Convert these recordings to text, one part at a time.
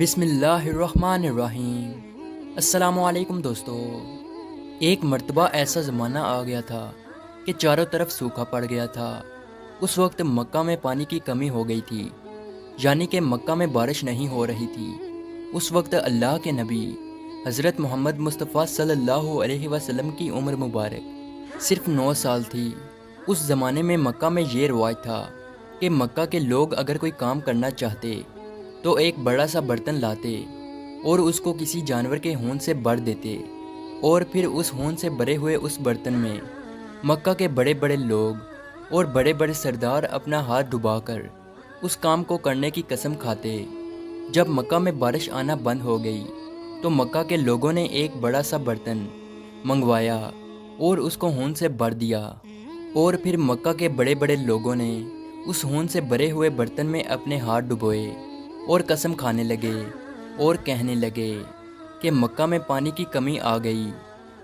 بسم اللہ الرحمن الرحیم۔ السلام علیکم دوستو۔ ایک مرتبہ ایسا زمانہ آ گیا تھا کہ چاروں طرف سوکھا پڑ گیا تھا۔ اس وقت مکہ میں پانی کی کمی ہو گئی تھی، یعنی کہ مکہ میں بارش نہیں ہو رہی تھی۔ اس وقت اللہ کے نبی حضرت محمد مصطفیٰ صلی اللہ علیہ وسلم کی عمر مبارک صرف 9 سال تھی۔ اس زمانے میں مکہ میں یہ رواج تھا کہ مکہ کے لوگ اگر کوئی کام کرنا چاہتے تو ایک بڑا سا برتن لاتے اور اس کو کسی جانور کے ہون سے بھر دیتے، اور پھر اس ہون سے بھرے ہوئے اس برتن میں مکہ کے بڑے بڑے لوگ اور بڑے بڑے سردار اپنا ہاتھ ڈبا کر اس کام کو کرنے کی قسم کھاتے۔ جب مکہ میں بارش آنا بند ہو گئی تو مکہ کے لوگوں نے ایک بڑا سا برتن منگوایا اور اس کو ہون سے بھر دیا، اور پھر مکہ کے بڑے بڑے لوگوں نے اس ہون سے بھرے ہوئے برتن میں اپنے ہاتھ ڈبوئے اور قسم کھانے لگے اور کہنے لگے کہ مکہ میں پانی کی کمی آ گئی،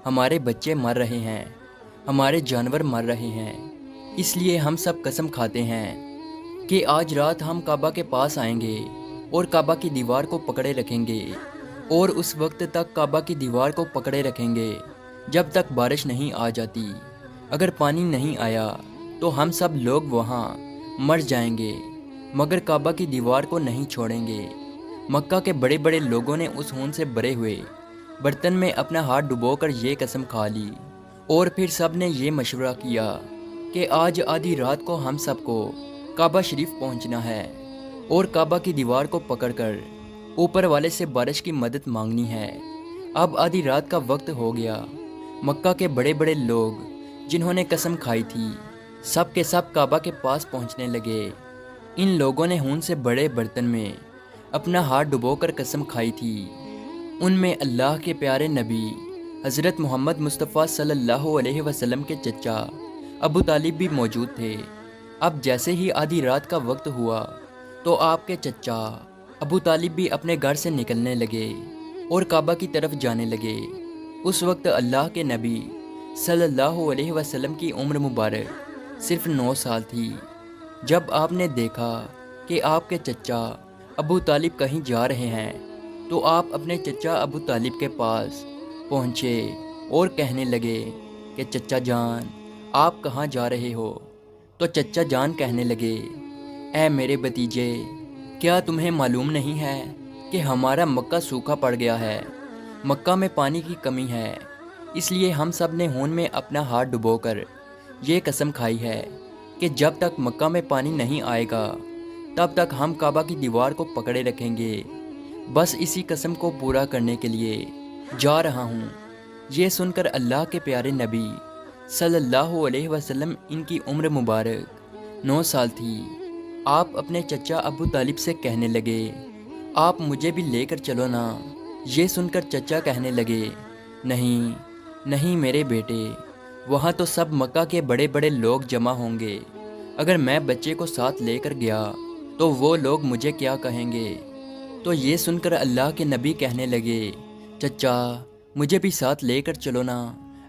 ہمارے بچے مر رہے ہیں، ہمارے جانور مر رہے ہیں، اس لیے ہم سب قسم کھاتے ہیں کہ آج رات ہم کعبہ کے پاس آئیں گے اور کعبہ کی دیوار کو پکڑے رکھیں گے، اور اس وقت تک کعبہ کی دیوار کو پکڑے رکھیں گے جب تک بارش نہیں آ جاتی۔ اگر پانی نہیں آیا تو ہم سب لوگ وہاں مر جائیں گے، مگر کعبہ کی دیوار کو نہیں چھوڑیں گے۔ مکہ کے بڑے بڑے لوگوں نے اس ہون سے بھرے ہوئے برتن میں اپنا ہاتھ ڈبو کر یہ قسم کھا لی، اور پھر سب نے یہ مشورہ کیا کہ آج آدھی رات کو ہم سب کو کعبہ شریف پہنچنا ہے اور کعبہ کی دیوار کو پکڑ کر اوپر والے سے بارش کی مدد مانگنی ہے۔ اب آدھی رات کا وقت ہو گیا۔ مکہ کے بڑے بڑے لوگ جنہوں نے قسم کھائی تھی سب کے سب کعبہ کے پاس پہنچنے لگے۔ ان لوگوں نے ہون سے بڑے برتن میں اپنا ہاتھ ڈبو کر قسم کھائی تھی۔ ان میں اللہ کے پیارے نبی حضرت محمد مصطفیٰ صلی اللہ علیہ وسلم کے چچا ابو طالب بھی موجود تھے۔ اب جیسے ہی آدھی رات کا وقت ہوا تو آپ کے چچا ابو طالب بھی اپنے گھر سے نکلنے لگے اور کعبہ کی طرف جانے لگے۔ اس وقت اللہ کے نبی صلی اللہ علیہ وسلم کی عمر مبارک صرف 9 سال تھی۔ جب آپ نے دیکھا کہ آپ کے چچا ابو طالب کہیں جا رہے ہیں تو آپ اپنے چچا ابو طالب کے پاس پہنچے اور کہنے لگے کہ چچا جان آپ کہاں جا رہے ہو؟ تو چچا جان کہنے لگے اے میرے بھتیجے، کیا تمہیں معلوم نہیں ہے کہ ہمارا مکہ سوکھا پڑ گیا ہے، مکہ میں پانی کی کمی ہے، اس لیے ہم سب نے ہون میں اپنا ہاتھ ڈبو کر یہ قسم کھائی ہے کہ جب تک مکہ میں پانی نہیں آئے گا تب تک ہم کعبہ کی دیوار کو پکڑے رکھیں گے۔ بس اسی قسم کو پورا کرنے کے لیے جا رہا ہوں۔ یہ سن کر اللہ کے پیارے نبی صلی اللہ علیہ وسلم، ان کی عمر مبارک 9 سال تھی، آپ اپنے چچا ابو طالب سے کہنے لگے آپ مجھے بھی لے کر چلو نا۔ یہ سن کر چچا کہنے لگے نہیں نہیں میرے بیٹے، وہاں تو سب مکہ کے بڑے بڑے لوگ جمع ہوں گے، اگر میں بچے کو ساتھ لے کر گیا تو وہ لوگ مجھے کیا کہیں گے؟ تو یہ سن کر اللہ کے نبی کہنے لگے چچا مجھے بھی ساتھ لے کر چلو نا،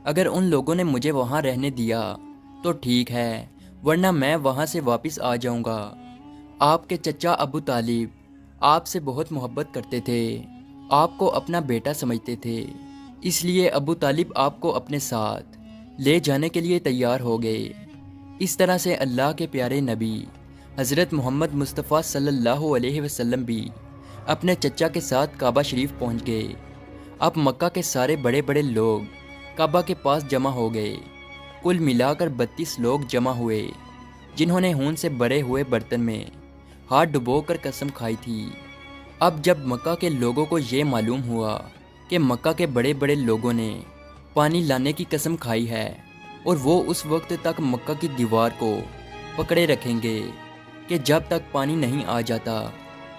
اگر ان لوگوں نے مجھے وہاں رہنے دیا تو ٹھیک ہے، ورنہ میں وہاں سے واپس آ جاؤں گا۔ آپ کے چچا ابو طالب آپ سے بہت محبت کرتے تھے، آپ کو اپنا بیٹا سمجھتے تھے، اس لیے ابو طالب آپ کو اپنے ساتھ لے جانے کے لیے تیار ہو گئے۔ اس طرح سے اللہ کے پیارے نبی حضرت محمد مصطفیٰ صلی اللہ علیہ وسلم بھی اپنے چچا کے ساتھ کعبہ شریف پہنچ گئے۔ اب مکہ کے سارے بڑے بڑے لوگ کعبہ کے پاس جمع ہو گئے۔ کل ملا کر 32 لوگ جمع ہوئے جنہوں نے ہون سے بھرے ہوئے برتن میں ہاتھ ڈبو کر قسم کھائی تھی۔ اب جب مکہ کے لوگوں کو یہ معلوم ہوا کہ مکہ کے بڑے بڑے لوگوں نے پانی لانے کی قسم کھائی ہے اور وہ اس وقت تک مکہ کی دیوار کو پکڑے رکھیں گے کہ جب تک پانی نہیں آ جاتا،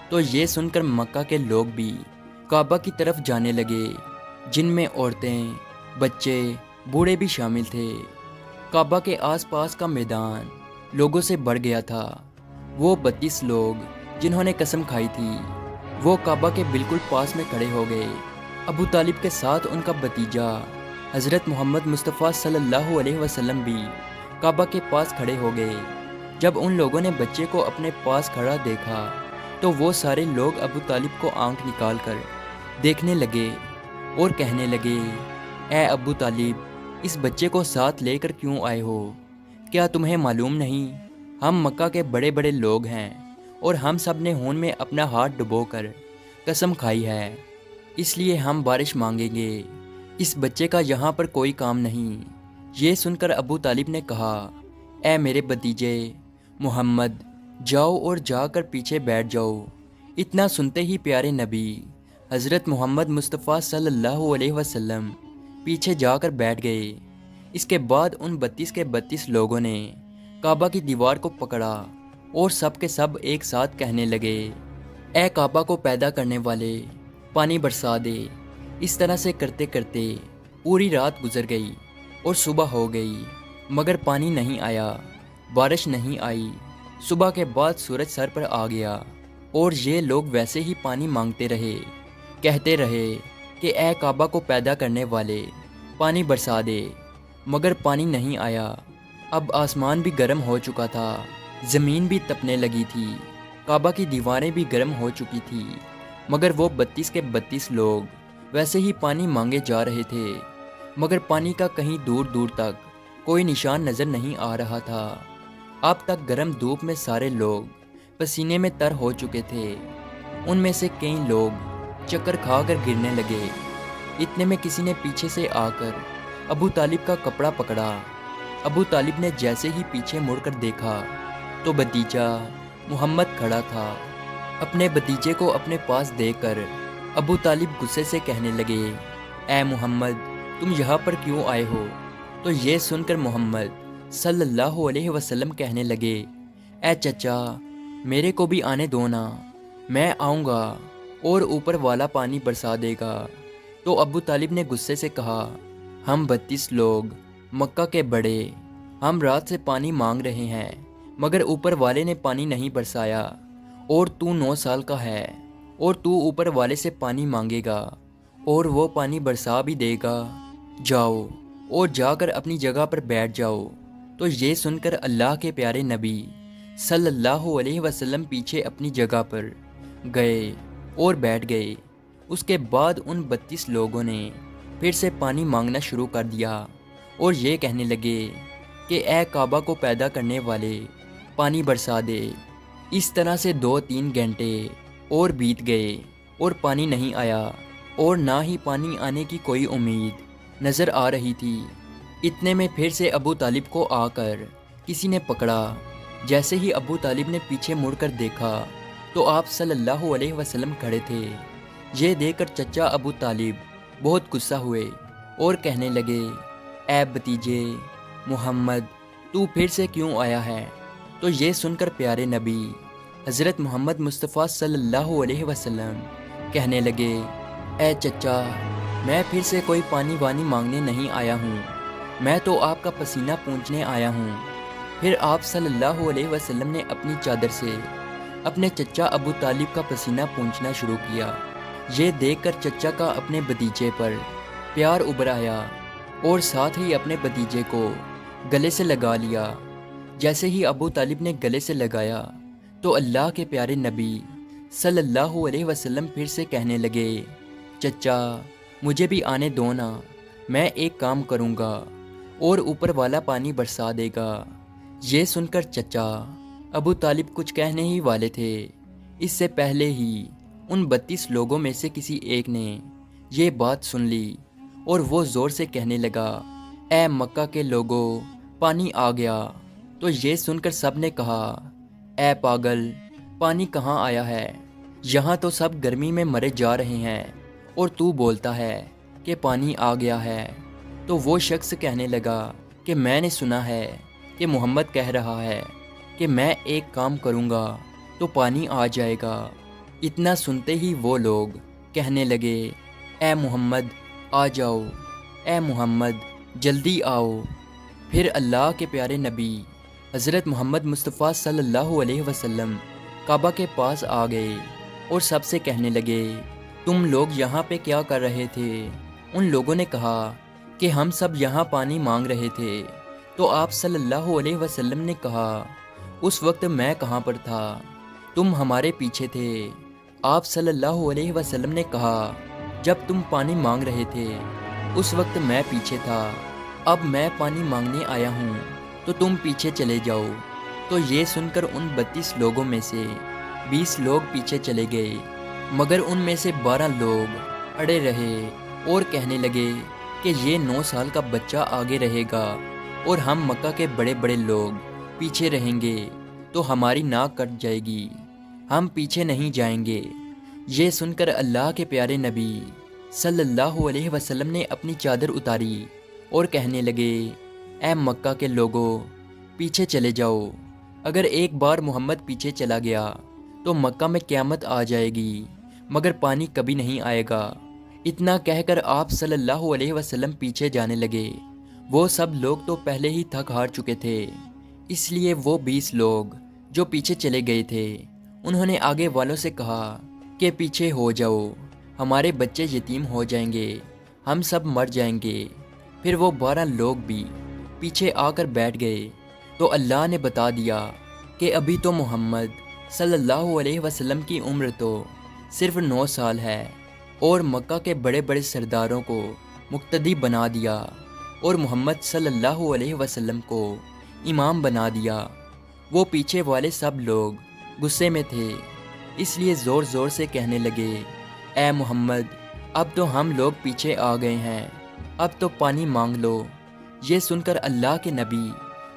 تو یہ سن کر مکہ کے لوگ بھی کعبہ کی طرف جانے لگے، جن میں عورتیں، بچے، بوڑھے بھی شامل تھے۔ کعبہ کے آس پاس کا میدان لوگوں سے بھر گیا تھا۔ وہ 32 لوگ جنہوں نے قسم کھائی تھی وہ کعبہ کے بالکل پاس میں کھڑے ہو گئے۔ ابو طالب کے ساتھ ان کا بھتیجا حضرت محمد مصطفیٰ صلی اللہ علیہ وسلم بھی کعبہ کے پاس کھڑے ہو گئے۔ جب ان لوگوں نے بچے کو اپنے پاس کھڑا دیکھا تو وہ سارے لوگ ابو طالب کو آنکھ نکال کر دیکھنے لگے اور کہنے لگے، اے ابو طالب، اس بچے کو ساتھ لے کر کیوں آئے ہو؟ کیا تمہیں معلوم نہیں ہم مکہ کے بڑے بڑے لوگ ہیں اور ہم سب نے خون میں اپنا ہاتھ ڈبو کر قسم کھائی ہے، اس لیے ہم بارش مانگیں گے، اس بچے کا یہاں پر کوئی کام نہیں۔ یہ سن کر ابو طالب نے کہا، اے میرے بھتیجے محمد، جاؤ اور جا کر پیچھے بیٹھ جاؤ۔ اتنا سنتے ہی پیارے نبی حضرت محمد مصطفیٰ صلی اللہ علیہ وسلم پیچھے جا کر بیٹھ گئے۔ اس کے بعد ان 32 کے 32 لوگوں نے کعبہ کی دیوار کو پکڑا اور سب کے سب ایک ساتھ کہنے لگے، اے کعبہ کو پیدا کرنے والے، پانی برسا دے۔ اس طرح سے کرتے کرتے پوری رات گزر گئی اور صبح ہو گئی، مگر پانی نہیں آیا، بارش نہیں آئی۔ صبح کے بعد سورج سر پر آ گیا اور یہ لوگ ویسے ہی پانی مانگتے رہے، کہتے رہے کہ اے کعبہ کو پیدا کرنے والے، پانی برسا دے، مگر پانی نہیں آیا۔ اب آسمان بھی گرم ہو چکا تھا، زمین بھی تپنے لگی تھی، کعبہ کی دیواریں بھی گرم ہو چکی تھی، مگر وہ 32 کے 32 لوگ ویسے ہی پانی مانگے جا رہے تھے، مگر پانی کا کہیں دور دور تک کوئی نشان نظر نہیں آ رہا تھا۔ اب تک گرم دھوپ میں سارے لوگ پسینے میں تر ہو چکے تھے، ان میں سے کئی لوگ چکر کھا کر گرنے لگے۔ اتنے میں کسی نے پیچھے سے آ کر ابو طالب کا کپڑا پکڑا۔ ابو طالب نے جیسے ہی پیچھے مڑ کر دیکھا تو بھتیجا محمد کھڑا تھا۔ اپنے بھتیجے کو اپنے پاس دیکھ کر ابو طالب غصے سے کہنے لگے، اے محمد، تم یہاں پر کیوں آئے ہو؟ تو یہ سن کر محمد صلی اللہ علیہ وسلم کہنے لگے، اے چچا، میرے کو بھی آنے دو نا، میں آؤں گا اور اوپر والا پانی برسا دے گا۔ تو ابو طالب نے غصے سے کہا، ہم 32 لوگ مکہ کے بڑے، ہم رات سے پانی مانگ رہے ہیں، مگر اوپر والے نے پانی نہیں برسایا، اور تو 9 سال کا ہے اور تو اوپر والے سے پانی مانگے گا اور وہ پانی برسا بھی دے گا، جاؤ اور جا کر اپنی جگہ پر بیٹھ جاؤ۔ تو یہ سن کر اللہ کے پیارے نبی صلی اللہ علیہ وسلم پیچھے اپنی جگہ پر گئے اور بیٹھ گئے۔ اس کے بعد ان 32 لوگوں نے پھر سے پانی مانگنا شروع کر دیا اور یہ کہنے لگے کہ اے کعبہ کو پیدا کرنے والے، پانی برسا دے۔ اس طرح سے 2-3 گھنٹے اور بیت گئے اور پانی نہیں آیا، اور نہ ہی پانی آنے کی کوئی امید نظر آ رہی تھی۔ اتنے میں پھر سے ابو طالب کو آ کر کسی نے پکڑا۔ جیسے ہی ابو طالب نے پیچھے مڑ کر دیکھا تو آپ صلی اللہ علیہ وسلم کھڑے تھے۔ یہ دیکھ کر چچا ابو طالب بہت غصہ ہوئے اور کہنے لگے، اے بھتیجے محمد، تو پھر سے کیوں آیا ہے؟ تو یہ سن کر پیارے نبی حضرت محمد مصطفیٰ صلی اللہ علیہ وسلم کہنے لگے، اے چچا، میں پھر سے کوئی پانی وانی مانگنے نہیں آیا ہوں، میں تو آپ کا پسینہ پونچھنے آیا ہوں۔ پھر آپ صلی اللہ علیہ وسلم نے اپنی چادر سے اپنے چچا ابو طالب کا پسینہ پونچھنا شروع کیا۔ یہ دیکھ کر چچا کا اپنے بھتیجے پر پیار ابھر آیا اور ساتھ ہی اپنے بھتیجے کو گلے سے لگا لیا۔ جیسے ہی ابو طالب نے گلے سے لگایا تو اللہ کے پیارے نبی صلی اللہ علیہ وسلم پھر سے کہنے لگے، چچا، مجھے بھی آنے دو نا، میں ایک کام کروں گا اور اوپر والا پانی برسا دے گا۔ یہ سن کر چچا ابو طالب کچھ کہنے ہی والے تھے، اس سے پہلے ہی ان 32 لوگوں میں سے کسی ایک نے یہ بات سن لی اور وہ زور سے کہنے لگا، اے مکہ کے لوگوں، پانی آ گیا۔ تو یہ سن کر سب نے کہا، اے پاگل، پانی کہاں آیا ہے؟ یہاں تو سب گرمی میں مرے جا رہے ہیں اور تو بولتا ہے کہ پانی آ گیا ہے۔ تو وہ شخص کہنے لگا کہ میں نے سنا ہے کہ محمد کہہ رہا ہے کہ میں ایک کام کروں گا تو پانی آ جائے گا۔ اتنا سنتے ہی وہ لوگ کہنے لگے، اے محمد آ جاؤ، اے محمد جلدی آؤ۔ پھر اللہ کے پیارے نبی حضرت محمد مصطفیٰ صلی اللہ علیہ وسلم کعبہ کے پاس آ گئے اور سب سے کہنے لگے، تم لوگ یہاں پہ کیا کر رہے تھے؟ ان لوگوں نے کہا کہ ہم سب یہاں پانی مانگ رہے تھے۔ تو آپ صلی اللہ علیہ وسلم نے کہا، اس وقت میں کہاں پر تھا؟ تم ہمارے پیچھے تھے۔ آپ صلی اللہ علیہ وسلم نے کہا جب تم پانی مانگ رہے تھے اس وقت میں پیچھے تھا، اب میں پانی مانگنے آیا ہوں تو تم پیچھے چلے جاؤ۔ تو یہ سن کر ان 32 لوگوں میں سے 20 لوگ پیچھے چلے گئے، مگر ان میں سے 12 لوگ اڑے رہے اور کہنے لگے کہ یہ 9 سال کا بچہ آگے رہے گا اور ہم مکہ کے بڑے بڑے لوگ پیچھے رہیں گے تو ہماری ناک کٹ جائے گی، ہم پیچھے نہیں جائیں گے۔ یہ سن کر اللہ کے پیارے نبی صلی اللہ علیہ وسلم نے اپنی چادر اتاری اور کہنے لگے اے مکہ کے لوگوں پیچھے چلے جاؤ، اگر ایک بار محمد پیچھے چلا گیا تو مکہ میں قیامت آ جائے گی مگر پانی کبھی نہیں آئے گا۔ اتنا کہہ کر آپ صلی اللہ علیہ وسلم پیچھے جانے لگے۔ وہ سب لوگ تو پہلے ہی تھک ہار چکے تھے، اس لیے وہ 20 لوگ جو پیچھے چلے گئے تھے انہوں نے آگے والوں سے کہا کہ پیچھے ہو جاؤ، ہمارے بچے یتیم ہو جائیں گے، ہم سب مر جائیں گے۔ پھر وہ 12 لوگ بھی پیچھے آ کر بیٹھ گئے تو اللہ نے بتا دیا کہ ابھی تو محمد صلی اللہ علیہ وسلم کی عمر تو صرف 9 سال ہے، اور مکہ کے بڑے بڑے سرداروں کو مقتدی بنا دیا اور محمد صلی اللہ علیہ وسلم کو امام بنا دیا۔ وہ پیچھے والے سب لوگ غصے میں تھے، اس لیے زور زور سے کہنے لگے اے محمد اب تو ہم لوگ پیچھے آ گئے ہیں، اب تو پانی مانگ لو۔ یہ سن کر اللہ کے نبی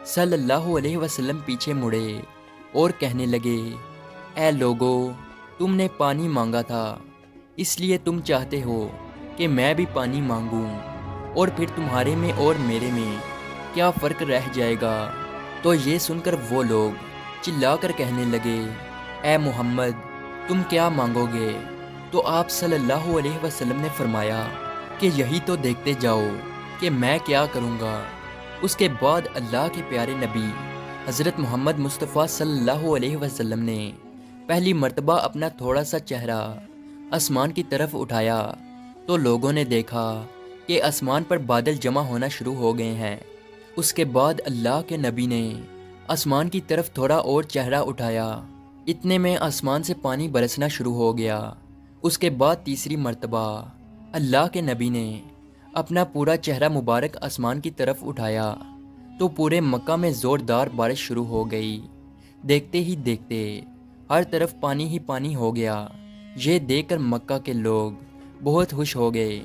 صلی اللہ علیہ وسلم پیچھے مڑے اور کہنے لگے اے لوگو تم نے پانی مانگا تھا، اس لیے تم چاہتے ہو کہ میں بھی پانی مانگوں، اور پھر تمہارے میں اور میرے میں کیا فرق رہ جائے گا؟ تو یہ سن کر وہ لوگ چلا کر کہنے لگے اے محمد تم کیا مانگو گے؟ تو آپ صلی اللہ علیہ وسلم نے فرمایا کہ یہی تو دیکھتے جاؤ کہ میں کیا کروں گا۔ اس کے بعد اللہ کے پیارے نبی حضرت محمد مصطفیٰ صلی اللہ علیہ وسلم نے پہلی مرتبہ اپنا تھوڑا سا چہرہ آسمان کی طرف اٹھایا تو لوگوں نے دیکھا کہ آسمان پر بادل جمع ہونا شروع ہو گئے ہیں۔ اس کے بعد اللہ کے نبی نے آسمان کی طرف تھوڑا اور چہرہ اٹھایا، اتنے میں آسمان سے پانی برسنا شروع ہو گیا۔ اس کے بعد تیسری مرتبہ اللہ کے نبی نے اپنا پورا چہرہ مبارک آسمان کی طرف اٹھایا تو پورے مکہ میں زوردار بارش شروع ہو گئی۔ دیکھتے ہی دیکھتے ہر طرف پانی ہی پانی ہو گیا۔ یہ دیکھ کر مکہ کے لوگ بہت خوش ہو گئے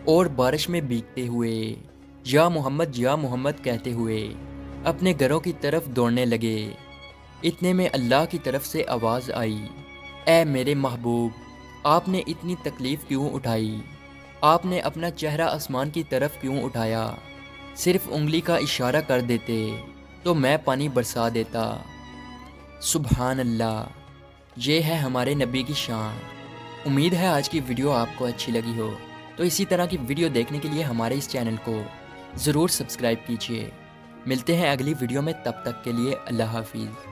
اور بارش میں بھیگتے ہوئے یا محمد کہتے ہوئے اپنے گھروں کی طرف دوڑنے لگے۔ اتنے میں اللہ کی طرف سے آواز آئی اے میرے محبوب آپ نے اتنی تکلیف کیوں اٹھائی؟ آپ نے اپنا چہرہ آسمان کی طرف کیوں اٹھایا؟ صرف انگلی کا اشارہ کر دیتے تو میں پانی برسا دیتا۔ سبحان اللہ، یہ ہے ہمارے نبی کی شان۔ امید ہے آج کی ویڈیو آپ کو اچھی لگی ہو، تو اسی طرح کی ویڈیو دیکھنے کے لیے ہمارے اس چینل کو ضرور سبسکرائب کیجیے۔ ملتے ہیں اگلی ویڈیو میں، تب تک کے لیے اللہ حافظ۔